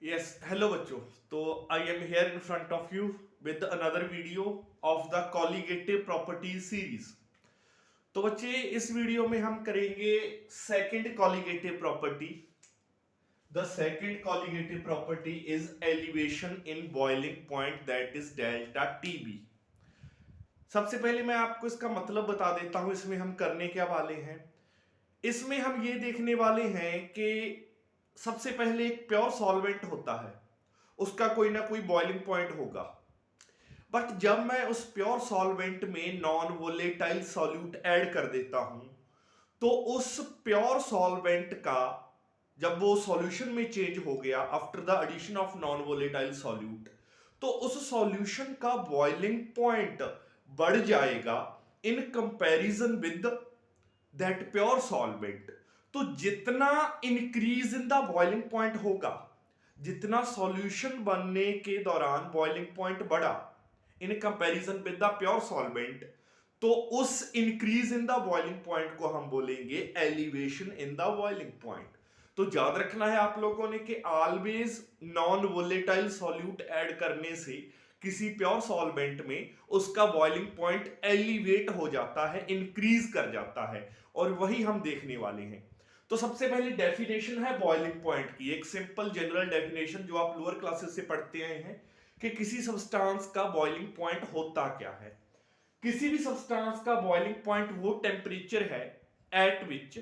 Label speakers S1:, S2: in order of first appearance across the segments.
S1: Yes, hello बच्चों। तो I am here in front of you with another video of the colligative properties series। तो बच्चे इस video में हम करेंगे second colligative property। The second colligative property is elevation in boiling point, that is delta TB। सबसे पहले मैं आपको इसका मतलब बता देता हूं इसमें हम करने क्या वाले हैं। इसमें हम ये देखने वाले हैं कि सबसे पहले एक प्योर सॉल्वेंट होता है, उसका कोई ना कोई बॉइलिंग पॉइंट होगा। बट जब मैं उस प्योर सॉल्वेंट में नॉन वोलेटाइल सॉल्यूट ऐड कर देता हूं तो उस प्योर सॉल्वेंट का जब वो सॉल्यूशन में चेंज हो गया after the addition of non volatile solute, तो उस सॉल्यूशन का बॉइलिंग पॉइंट बढ़ जाएगा in comparison with that pure solvent. तो जितना increase in the boiling point होगा, जितना सॉल्यूशन बनने के दौरान बॉइलिंग पॉइंट बढ़ा in comparison with the pure solvent, तो उस increase in the boiling point को हम बोलेंगे elevation in the boiling point. तो याद रखना है आप लोगों ने कि always non volatile solute add करने से किसी प्योर सॉल्वेंट में उसका बॉइलिंग पॉइंट एलिवेट हो जाता है, इंक्रीज कर जाता है, और वही हम देखने वाले हैं। तो सबसे पहले डेफिनेशन है बॉइलिंग पॉइंट की, एक सिंपल जनरल डेफिनेशन जो आप लोअर क्लासेस से पढ़ते आए हैं कि किसी सब्सटेंस का बॉइलिंग पॉइंट होता क्या है। किसी भी सब्सटेंस का बॉइलिंग पॉइंट वो टेम्परेचर है एट विच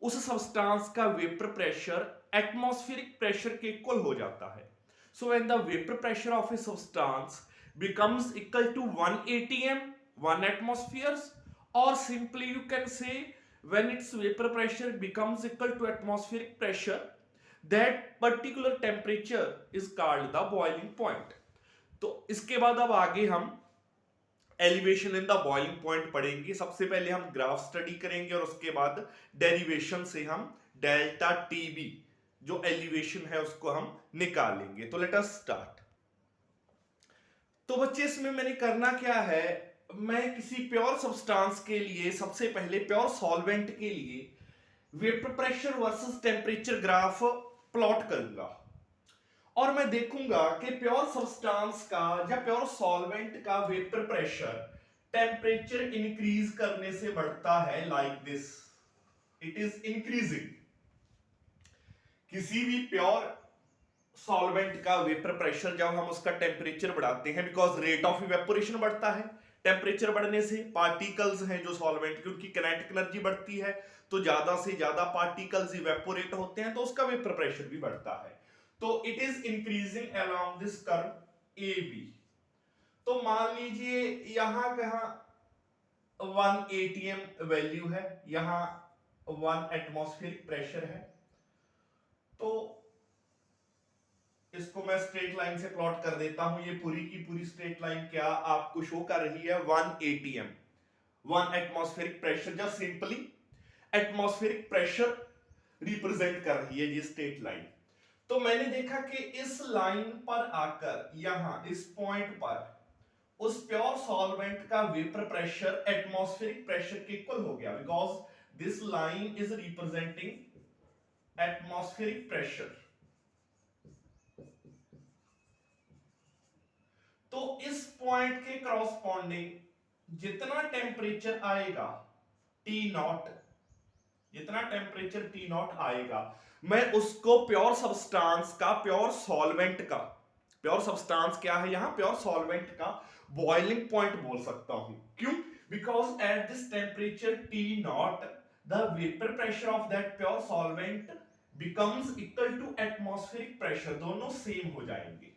S1: उस सब्सटेंस का वेपर प्रेशर एटमॉस्फेरिक प्रेशर के इक्वल हो जाता है। So when the vapour pressure of a substance becomes equal to 1 atm 1 atmospheres, or simply you can say when its vapor pressure becomes equal to atmospheric pressure, that particular temperature is called the boiling point। तो इसके बाद अब आगे हम elevation in the boiling point पढ़ेंगे। सबसे पहले हम ग्राफ स्टडी करेंगे और उसके बाद डेरिवेशन से हम डेल्टा टीबी जो एलिवेशन है उसको हम निकालेंगे। तो लेट अस स्टार्ट। तो बच्चे इसमें मैंने करना क्या है, मैं किसी प्योर सब्सटेंस के लिए सबसे पहले प्योर सॉल्वेंट के लिए vapour pressure versus temperature graph plot करूंगा और मैं देखूंगा कि प्योर सब्सटेंस का या प्योर सॉल्वेंट का वेपर प्रेशर टेम्परेचर इंक्रीज करने से बढ़ता है like this, it is increasing. किसी भी प्योर सॉल्वेंट का वेपर प्रेशर जब हम उसका टेम्परेचर बढ़ाते हैं, बिकॉज रेट ऑफ इवेपोरेशन बढ़ता है, टेम्परेचर बढ़ने से पार्टिकल्स हैं जो सॉल्वेंट की उनकी काइनेटिक एनर्जी बढ़ती है, तो ज्यादा से ज्यादा पार्टिकल्स इवेपोरेट होते हैं तो उसका वेपर प्रेशर भी बढ़ता है। तो it is increasing along this curve A B. तो मान लीजिए यहां कहा 1 एटीएम वैल्यू है, यहां 1 एटमॉस्फेरिक प्रेशर है। तो इसको मैं स्ट्रेट लाइन से प्लॉट कर देता हूं। ये पूरी की पूरी स्ट्रेट लाइन क्या आपको शो कर रही है 1 एटीएम 1 एटमॉस्फेरिक प्रेशर, जब सिंपली एटमॉस्फेरिक प्रेशर रिप्रेजेंट कर रही है ये स्ट्रेट लाइन। तो मैंने देखा कि इस लाइन पर आकर यहां इस पॉइंट पर उस प्योर सॉल्वेंट का वेपर प्रेशर एटमॉस्फेरिक प्रेशर के इक्वल हो गया, because this line is representing atmospheric pressure. तो इस पॉइंट के क्रॉसपॉन्डिंग जितना टेम्परेचर आएगा टी नॉट, जितना टेम्परेचर टी नॉट आएगा, मैं उसको प्योर सब्सटेंस का प्योर सॉल्वेंट का प्योर सब्सटेंस क्या है यहां प्योर सॉल्वेंट का बॉइलिंग पॉइंट बोल सकता हूं। क्यों? Because at this temperature T not the vapour pressure of that pure solvent becomes equal to atmospheric pressure, दोनों सेम हो जाएंगे।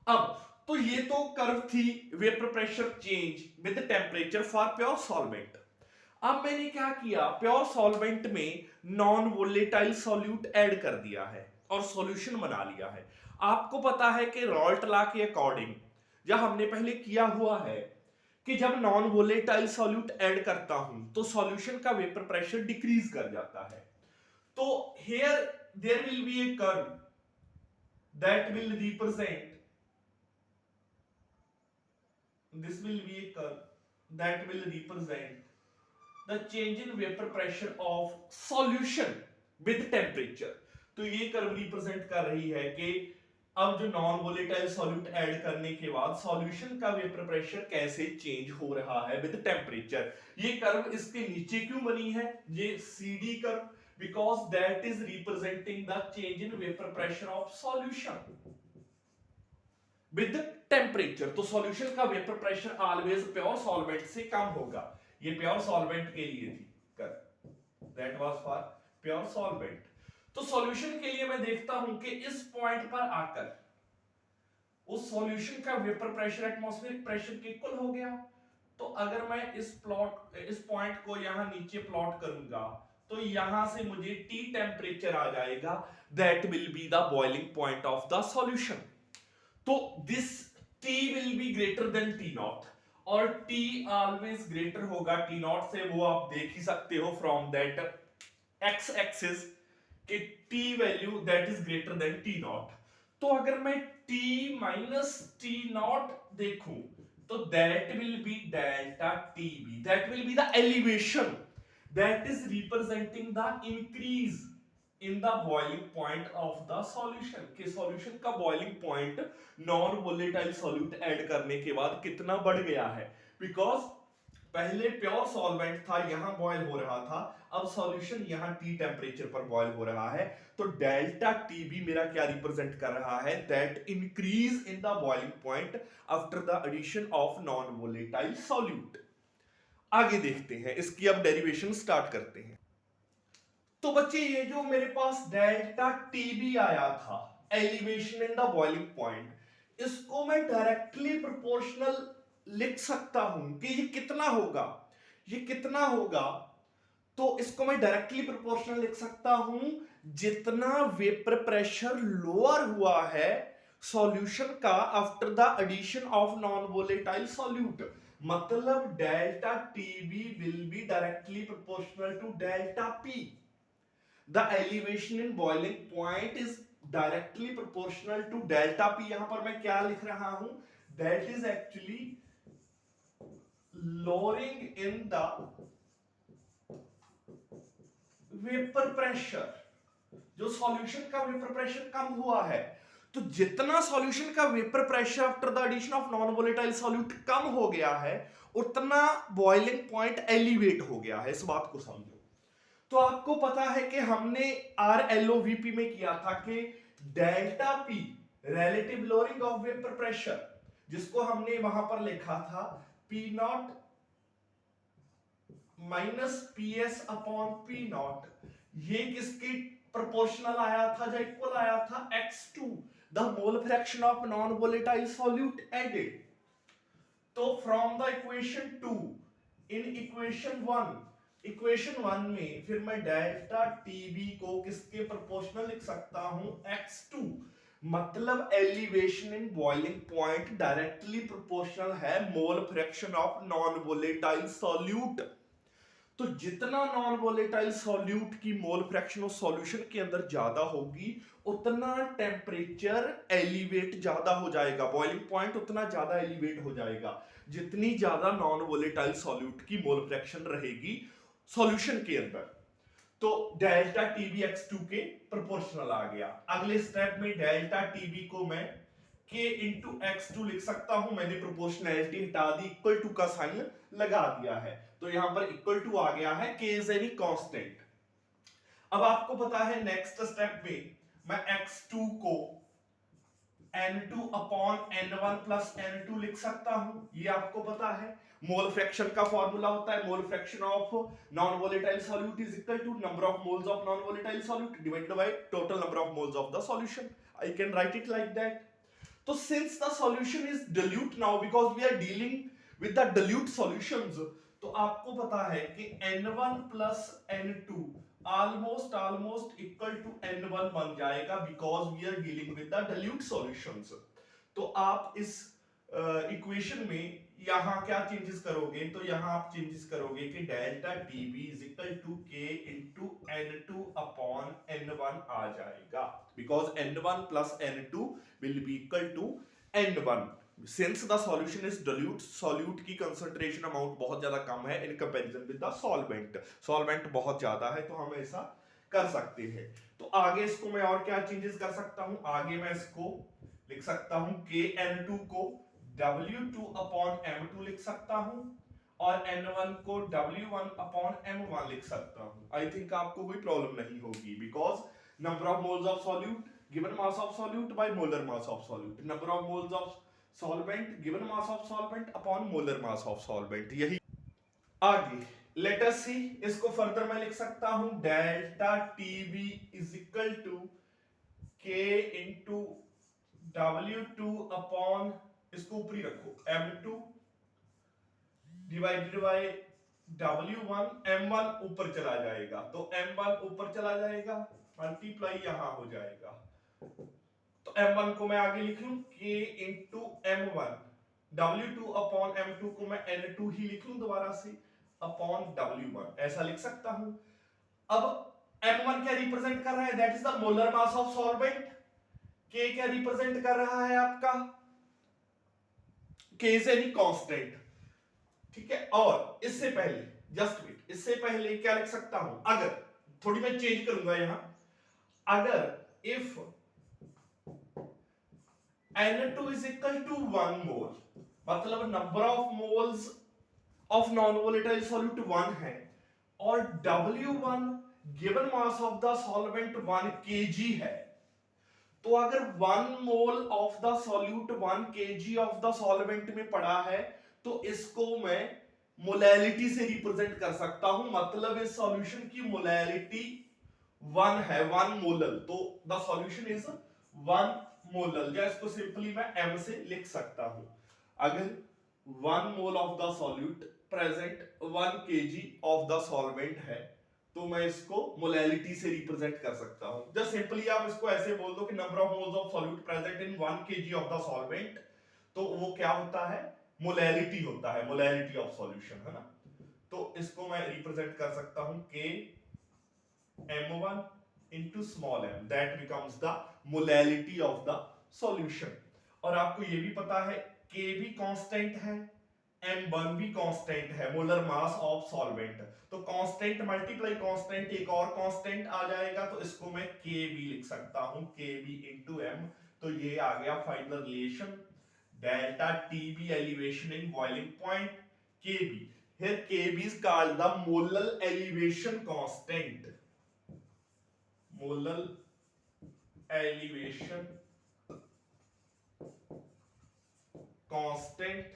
S1: अब तो ये तो कर्व थी vapour pressure change with temperature for pure solvent. अब मैंने क्या किया, प्योर सॉल्वेंट में नॉन वोलेटाइल सॉल्यूट ऐड कर दिया है और सॉल्यूशन बना लिया है। आपको पता है कि रॉल्ट लॉ के अकॉर्डिंग जब हमने पहले किया हुआ है कि जब नॉन वोलेटाइल सॉल्यूट ऐड करता हूं तो सॉल्यूशन का वेपर प्रेशर डिक्रीज कर जाता है। तो here there will be a curve that will represent, this will be a curve that will represent the change in vapor pressure of solution with temperature। तो ये कर्व रिप्रेजेंट कर रही है कि अब जो नॉन वोलेटाइल सॉल्यूट ऐड करने के बाद सॉल्यूशन का वेपर प्रेशर कैसे चेंज हो रहा है विद टेम्परेचर। ये कर्व इसके नीचे क्यों बनी है, ये CD curve, because that is representing the change in vapor pressure of solution with the temperature। तो सॉल्यूशन का vapour pressure always pure solvent से कम होगा। ये प्योर सॉल्वेंट के लिए थी कर, that was for pure solvent. तो सॉल्यूशन के लिए मैं देखता हूं कि इस पॉइंट पर आकर उस सॉल्यूशन का वेपर प्रेशर एटमॉस्फेरिक प्रेशर के इक्वल हो गया। तो अगर मैं इस पॉइंट को यहां नीचे प्लॉट करूंगा तो यहां से मुझे T टेम्परेचर आ जाएगा, that will be the boiling point of the solution. तो this T will be greater than T naught, और T ऑलवेज ग्रेटर होगा T नॉट से, वो आप देख ही सकते हो फ्रॉम दैट x एक्सिस कि T value that is greater than T naught. तो अगर मैं T माइनस T नॉट देखूं तो that will be delta TB, that will be the elevation that is representing the increase in the boiling point of the solution। कि solution का boiling point non volatile solute add करने के बाद कितना बढ़ गया है, because पहले प्योर सॉल्वेंट था, यहां बॉयल हो रहा था, अब सॉल्यूशन यहां T टेम्परेचर पर बॉयल हो रहा है। तो डेल्टा TB मेरा क्या रिप्रेजेंट कर रहा है, that increase in the boiling point after the addition of non volatile solute. आगे देखते हैं, इसकी अब डेरिवेशन स्टार्ट करते हैं। तो बच्चे ये जो मेरे पास डेल्टा TB आया था, elevation in the boiling point, इसको मैं डायरेक्टली प्रोपोर्शनल लिख सकता हूं कि ये कितना होगा, ये कितना होगा। तो इसको मैं डायरेक्टली प्रोपोर्शनल लिख सकता हूं जितना वेपर प्रेशर लोअर हुआ है सॉल्यूशन का after the addition of non volatile solute. मतलब delta TB will be directly proportional to delta P। The elevation in boiling point is directly proportional to delta P। यहां पर मैं क्या लिख रहा हूं, that is actually lowering in the vapor pressure। जो solution का वेपर प्रेशर कम हुआ है, तो जितना सॉल्यूशन का vapour pressure after the addition of non volatile solute कम हो गया है, उतना बॉइलिंग पॉइंट एलिवेट हो गया है। इस बात को समझो। तो आपको पता है कि हमने RLOVP में किया था कि delta P relative lowering of vapour pressure, जिसको हमने वहां पर लिखा था P not minus PS upon P not, ये किसकी प्रोपोर्शनल आया था, जो इक्वल आया था X2, the mole fraction of non-volatile solute added। तो from the equation 2 in equation 1 में फिर मैं डेल्टा TB को किसके प्रोपोर्शनल लिख सकता हूं, X2। मतलब elevation in boiling point directly proportional है mole fraction of non volatile solute. तो जितना नॉन वोलेटाइल सॉल्यूट की मोल फ्रैक्शन उस सॉल्यूशन के अंदर ज्यादा होगी, उतना टेम्परेचर एलिवेट ज्यादा हो जाएगा, बॉइलिंग पॉइंट उतना ज्यादा एलिवेट हो जाएगा जितनी ज्यादा नॉन वोलेटाइल सॉल्यूट की मोल फ्रैक्शन रहेगी सॉल्यूशन के अंदर। तो डेल्टा TB X2 के प्रोपोर्शनल आ गया। अगले स्टेप में डेल्टा TB को मैं K इंटू X2 लिख सकता हूं। मैंने प्रोपोर्शनैलिटी हटा दी, इक्वल टू का साइन लगा दिया है, तो यहां पर इक्वल टू आ गया है, K इज एनी कांस्टेंट। अब आपको पता है नेक्स्ट स्टेप में मैं X2 को N2 upon N1 plus N2 लिख सकता हूं। ये आपको पता है मोल फ्रैक्शन का फॉर्मूला होता है, mole fraction of non volatile solute is equal to number of moles of non volatile solute divided by total number of moles of the solution. I can write it like that. तो since the solution is dilute now, because we are dealing with the dilute solutions, तो आपको पता है कि N1 plus N2 almost equal to N1 बन जाएगा, because we are dealing with the dilute solutions। तो आप इस इक्वेशन में यहां क्या चेंजेस करोगे, तो यहां आप चेंजेस करोगे कि delta TB is equal to K into N2 upon N1 आ जाएगा, because N1 plus N2 will be equal to N1। Since the solution is dilute, solute की कंसंट्रेशन अमाउंट बहुत ज्यादा कम है in comparison with the solvent. Solvent बहुत ज्यादा है, तो हम ऐसा कर सकते हैं। तो आगे इसको मैं और क्या चेंजेस कर सकता हूं, आगे मैं इसको लिख सकता हूं KN2 को W2 अपॉन M2 लिख सकता हूं और N1 को W1 अपॉन M1 लिख सकता हूं। आई थिंक आपको कोई प्रॉब्लम नहीं होगी, because number of moles of solute given mass of solute by molar mass of solute, number of moles of solvent given mass of solvent upon molar mass of solvent. यही आगे let us सी, इसको further मैं लिख सकता हूं delta TB is equal to K into W2 upon, इसको ऊपरी रखो, M2 divided by W1, M1 ऊपर चला जाएगा तो M1 ऊपर चला जाएगा, मल्टीप्लाई यहां हो जाएगा। तो M1 को मैं आगे लिख लूं K into M1, W2 upon M2 को मैं N2 ही लिख लूं दोबारा से अपॉन W1, ऐसा लिख सकता हूं। अब M1 क्या रिप्रेजेंट कर रहा है, that is the molar mass of solvent. K क्या रिप्रेजेंट कर रहा है आपका, K इज एनी कांस्टेंट, ठीक है। और इससे पहले जस्ट वेट, इससे पहले क्या लिख सकता हूं, अगर थोड़ी मैं चेंज करूंगा यहां, अगर if N2 is equal to 1 मोल, मतलब number of moles of non volatile solute 1 है और W1 given mass of the solvent 1 kg है, तो अगर 1 mole of the solute 1 kg of the solvent में पड़ा है तो इसको मैं मोलैलिटी से रिप्रेजेंट कर सकता हूं, मतलब इस सॉल्यूशन की मोलैलिटी 1 है, 1 मोलल, तो द सॉल्यूशन इज 1 मोलल, या इसको सिंपली मैं M से लिख सकता हूं। अगर 1 mole of the solute present 1 kg of the solvent है तो मैं इसको मोलैलिटी से रिप्रेजेंट कर सकता हूं। जस्ट सिंपली आप इसको ऐसे बोल दो कि number of moles of solute present in 1 kg of the solvent, तो वो क्या होता है, मोलैलिटी होता है, मोलैलिटी ऑफ सॉल्यूशन, है ना। तो इसको मैं रिप्रेजेंट कर सकता हूं K M1 into small m, that becomes the molality of the solution। और आपको ये भी पता है K भी कांस्टेंट है, M1 भी कांस्टेंट है, मोलर मास ऑफ सॉल्वेंट, तो कांस्टेंट मल्टीप्लाई कांस्टेंट एक और कांस्टेंट आ जाएगा, तो इसको मैं Kb लिख सकता हूं, Kb into M। तो ये आ गया final relation delta Tb elevation in boiling point Kb, here Kb is called the molar elevation constant, molal elevation constant.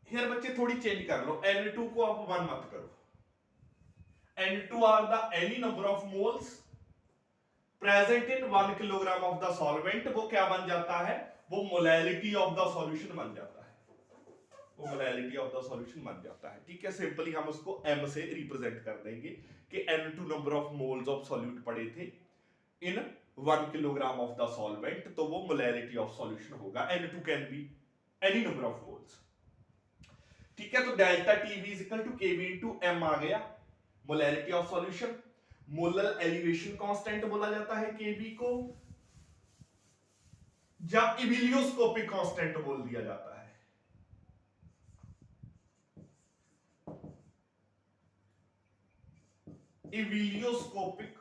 S1: Here बच्चे थोड़ी चेंज कर लो, N2 को आप 1 मत करो, N2 are the any number of moles present in 1 kilogram of the solvent, वो क्या बन जाता है, वो मोलैलिटी ऑफ द सॉल्यूशन बन जाता है, वो मोलैलिटी ऑफ द सॉल्यूशन बन जाता है, ठीक है। सिंपली हम उसको M से रिप्रेजेंट कर देंगे कि N2 number of moles of solute पड़े थे in 1 kilogram of the solvent, तो वो मोलैलिटी ऑफ सॉल्यूशन होगा, N2 can be any number of moles, ठीक है। तो delta Tb is equal to Kb into M आ गया, molality of solution. Molar elevation constant बोला जाता है Kb को, जब इबिलियोस्कोपिक कांस्टेंट बोल दिया जाता है, इबिलियोस्कोपिक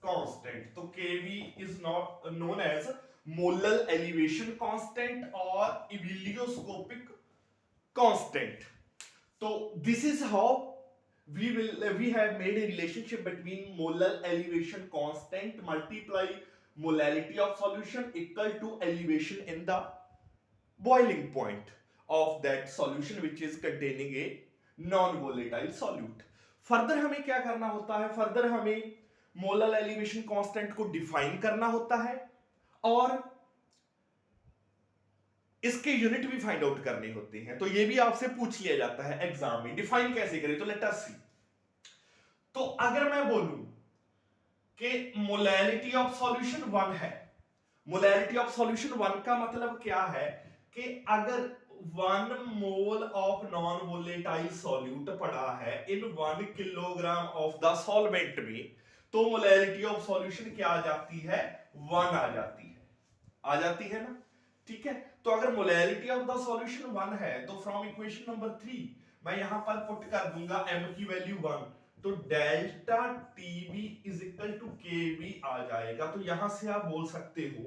S1: कांस्टेंट। तो Kb is not known as molar elevation constant और इबिलियोस्कोपिक कांस्टेंट। तो this is how we have made a relationship between molar elevation constant multiply molality of solution equal to elevation in the boiling point of that solution which is containing a non volatile solute। Further हमें क्या करना होता है, further हमें molar elevation constant को define करना होता है और इसके यूनिट भी फाइंड आउट करने होते हैं। तो ये भी आपसे पूछ लिया जाता है एग्जाम में, डिफाइन कैसे करें, तो लेट अस सी। तो अगर मैं बोलूं कि मोलैलिटी ऑफ सॉल्यूशन 1 है, मोलैलिटी ऑफ सॉल्यूशन 1 का मतलब क्या है कि अगर 1 mole of non volatile solute पड़ा है इन 1 किलोग्राम ऑफ द सॉल्वेंट में, तो मोलैलिटी ऑफ सॉल्यूशन क्या आ जाती है, 1 आ जाती है, आ जाती है ना, ठीक है। तो अगर मोलैलिटी ऑफ द सॉल्यूशन 1 है तो फ्रॉम इक्वेशन नंबर 3 मैं यहां पर पुट कर दूंगा m की वैल्यू 1, तो delta TB is equal to KB आ जाएगा। तो यहां से आप बोल सकते हो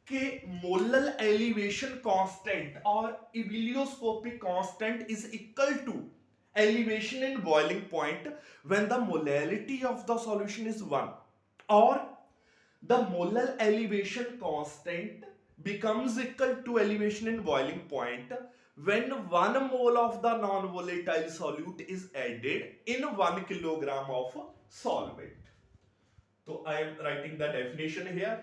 S1: कि मोलल एलिवेशन कांस्टेंट और ebullioscopic constant is equal to elevation in boiling point when the molality of the solution is 1, or the molar elevation constant becomes equal to elevation in boiling point when 1 mole of the non-volatile solute is added in 1 kilogram of solvent. So I am writing the definition here.